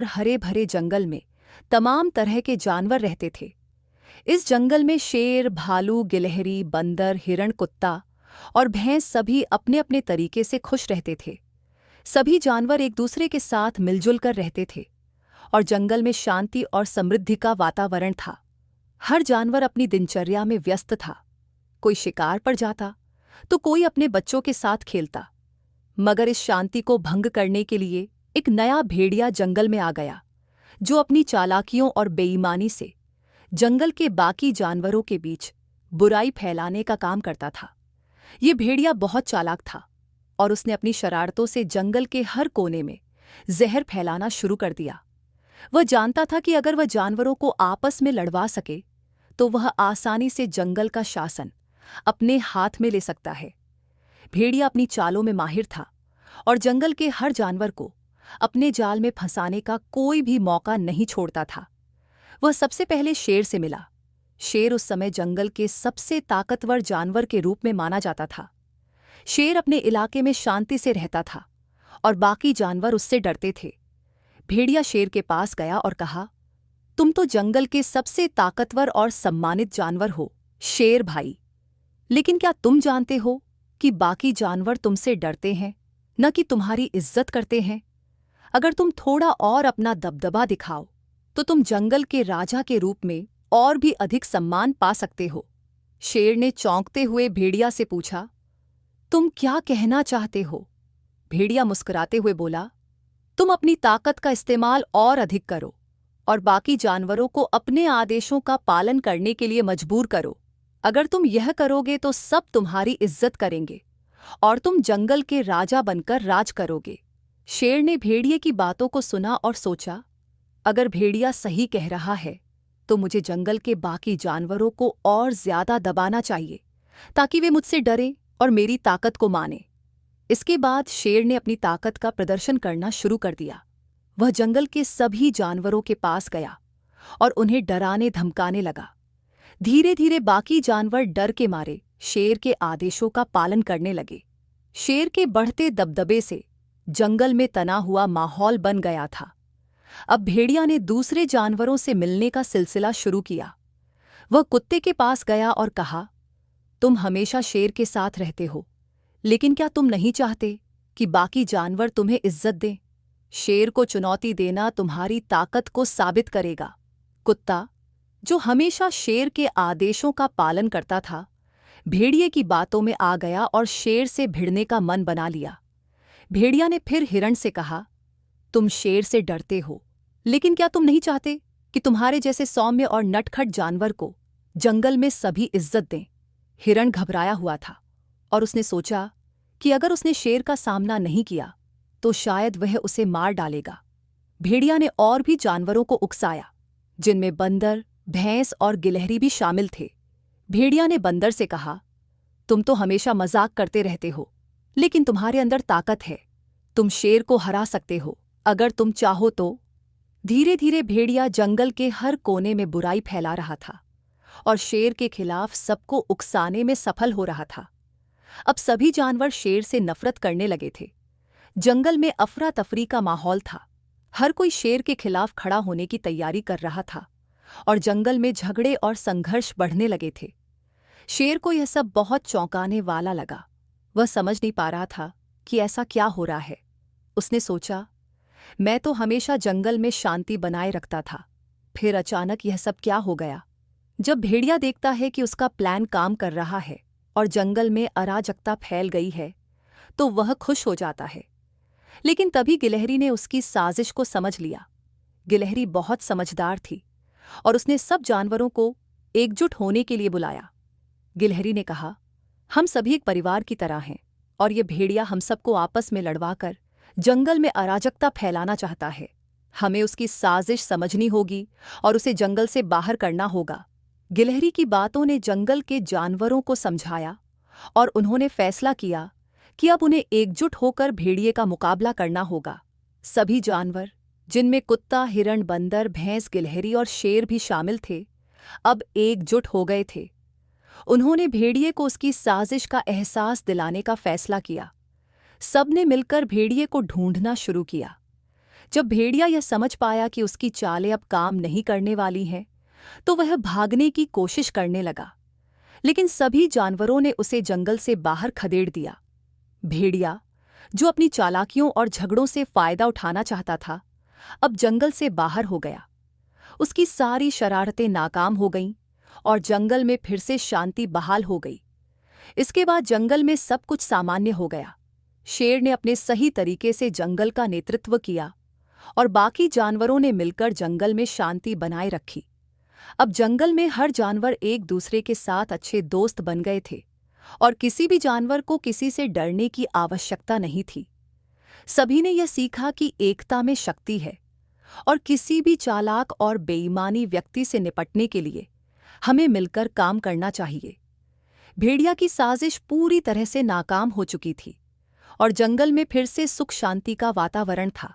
हरे भरे जंगल में तमाम तरह के जानवर रहते थे। इस जंगल में शेर, भालू, गिलहरी, बंदर, हिरण, कुत्ता और भैंस सभी अपने अपने तरीके से खुश रहते थे। सभी जानवर एक दूसरे के साथ मिलजुल कर रहते थे और जंगल में शांति और समृद्धि का वातावरण था। हर जानवर अपनी दिनचर्या में व्यस्त था। कोई शिकार पर जाता तो कोई अपने बच्चों के साथ खेलता। मगर इस शांति को भंग करने के लिए एक नया भेड़िया जंगल में आ गया, जो अपनी चालाकियों और बेईमानी से जंगल के बाकी जानवरों के बीच बुराई फैलाने का काम करता था। ये भेड़िया बहुत चालाक था और उसने अपनी शरारतों से जंगल के हर कोने में जहर फैलाना शुरू कर दिया। वह जानता था कि अगर वह जानवरों को आपस में लड़वा सके तो वह आसानी से जंगल का शासन अपने हाथ में ले सकता है। भेड़िया अपनी चालों में माहिर था और जंगल के हर जानवर को अपने जाल में फंसाने का कोई भी मौका नहीं छोड़ता था। वह सबसे पहले शेर से मिला। शेर उस समय जंगल के सबसे ताकतवर जानवर के रूप में माना जाता था। शेर अपने इलाके में शांति से रहता था और बाकी जानवर उससे डरते थे। भेड़िया शेर के पास गया और कहा, तुम तो जंगल के सबसे ताकतवर और सम्मानित जानवर हो, शेर भाई। लेकिन क्या तुम जानते हो कि बाकी जानवर तुमसे डरते हैं, न कि तुम्हारी इज्जत करते हैं? अगर तुम थोड़ा और अपना दबदबा दिखाओ तो तुम जंगल के राजा के रूप में और भी अधिक सम्मान पा सकते हो। शेर ने चौंकते हुए भेड़िया से पूछा, तुम क्या कहना चाहते हो? भेड़िया मुस्कुराते हुए बोला, तुम अपनी ताकत का इस्तेमाल और अधिक करो और बाकी जानवरों को अपने आदेशों का पालन करने के लिए मजबूर करो। अगर तुम यह करोगे तो सब तुम्हारी इज्जत करेंगे और तुम जंगल के राजा बनकर राज करोगे। शेर ने भेड़िए की बातों को सुना और सोचा, अगर भेड़िया सही कह रहा है तो मुझे जंगल के बाकी जानवरों को और ज्यादा दबाना चाहिए ताकि वे मुझसे डरें और मेरी ताकत को माने। इसके बाद शेर ने अपनी ताकत का प्रदर्शन करना शुरू कर दिया। वह जंगल के सभी जानवरों के पास गया और उन्हें डराने धमकाने लगा। धीरे धीरे बाकी जानवर डर के मारे शेर के आदेशों का पालन करने लगे। शेर के बढ़ते दबदबे से जंगल में तना हुआ माहौल बन गया था। अब भेड़िया ने दूसरे जानवरों से मिलने का सिलसिला शुरू किया। वह कुत्ते के पास गया और कहा, तुम हमेशा शेर के साथ रहते हो, लेकिन क्या तुम नहीं चाहते कि बाकी जानवर तुम्हें इज्जत दें? शेर को चुनौती देना तुम्हारी ताकत को साबित करेगा। कुत्ता, जो हमेशा शेर के आदेशों का पालन करता था, भेड़िए की बातों में आ गया और शेर से भिड़ने का मन बना लिया। भेड़िया ने फिर हिरण से कहा, तुम शेर से डरते हो, लेकिन क्या तुम नहीं चाहते कि तुम्हारे जैसे सौम्य और नटखट जानवर को जंगल में सभी इज्जत दें? हिरण घबराया हुआ था और उसने सोचा कि अगर उसने शेर का सामना नहीं किया तो शायद वह उसे मार डालेगा। भेड़िया ने और भी जानवरों को उकसाया, जिनमें बंदर, भैंस और गिलहरी भी शामिल थे। भेड़िया ने बंदर से कहा, तुम तो हमेशा मजाक करते रहते हो, लेकिन तुम्हारे अंदर ताकत है। तुम शेर को हरा सकते हो अगर तुम चाहो तो। धीरे धीरे भेड़िया जंगल के हर कोने में बुराई फैला रहा था और शेर के खिलाफ सबको उकसाने में सफल हो रहा था। अब सभी जानवर शेर से नफरत करने लगे थे। जंगल में अफरा तफरी का माहौल था। हर कोई शेर के खिलाफ खड़ा होने की तैयारी कर रहा था और जंगल में झगड़े और संघर्ष बढ़ने लगे थे। शेर को यह सब बहुत चौंकाने वाला लगा। वह समझ नहीं पा रहा था कि ऐसा क्या हो रहा है। उसने सोचा, मैं तो हमेशा जंगल में शांति बनाए रखता था, फिर अचानक यह सब क्या हो गया? जब भेड़िया देखता है कि उसका प्लान काम कर रहा है और जंगल में अराजकता फैल गई है तो वह खुश हो जाता है। लेकिन तभी गिलहरी ने उसकी साजिश को समझ लिया। गिलहरी बहुत समझदार थी और उसने सब जानवरों को एकजुट होने के लिए बुलाया। गिलहरी ने कहा, हम सभी एक परिवार की तरह हैं और ये भेड़िया हम सबको आपस में लड़वाकर जंगल में अराजकता फैलाना चाहता है। हमें उसकी साजिश समझनी होगी और उसे जंगल से बाहर करना होगा। गिलहरी की बातों ने जंगल के जानवरों को समझाया और उन्होंने फैसला किया कि अब उन्हें एकजुट होकर भेड़िए का मुकाबला करना होगा। सभी जानवर, जिनमें कुत्ता, हिरण, बंदर, भैंस, गिलहरी और शेर भी शामिल थे, अब एकजुट हो गए थे। उन्होंने भेड़िए को उसकी साजिश का एहसास दिलाने का फैसला किया। सबने मिलकर भेड़िए को ढूंढना शुरू किया। जब भेड़िया यह समझ पाया कि उसकी चालें अब काम नहीं करने वाली हैं, तो वह भागने की कोशिश करने लगा, लेकिन सभी जानवरों ने उसे जंगल से बाहर खदेड़ दिया। भेड़िया, जो अपनी चालाकियों और झगड़ों से फायदा उठाना चाहता था, अब जंगल से बाहर हो गया। उसकी सारी शरारतें नाकाम हो गईं और जंगल में फिर से शांति बहाल हो गई। इसके बाद जंगल में सब कुछ सामान्य हो गया। शेर ने अपने सही तरीके से जंगल का नेतृत्व किया और बाकी जानवरों ने मिलकर जंगल में शांति बनाए रखी। अब जंगल में हर जानवर एक दूसरे के साथ अच्छे दोस्त बन गए थे और किसी भी जानवर को किसी से डरने की आवश्यकता नहीं थी। सभी ने यह सीखा कि एकता में शक्ति है और किसी भी चालाक और बेईमानी व्यक्ति से निपटने के लिए हमें मिलकर काम करना चाहिए। भेड़िया की साजिश पूरी तरह से नाकाम हो चुकी थी और जंगल में फिर से सुख शांति का वातावरण था।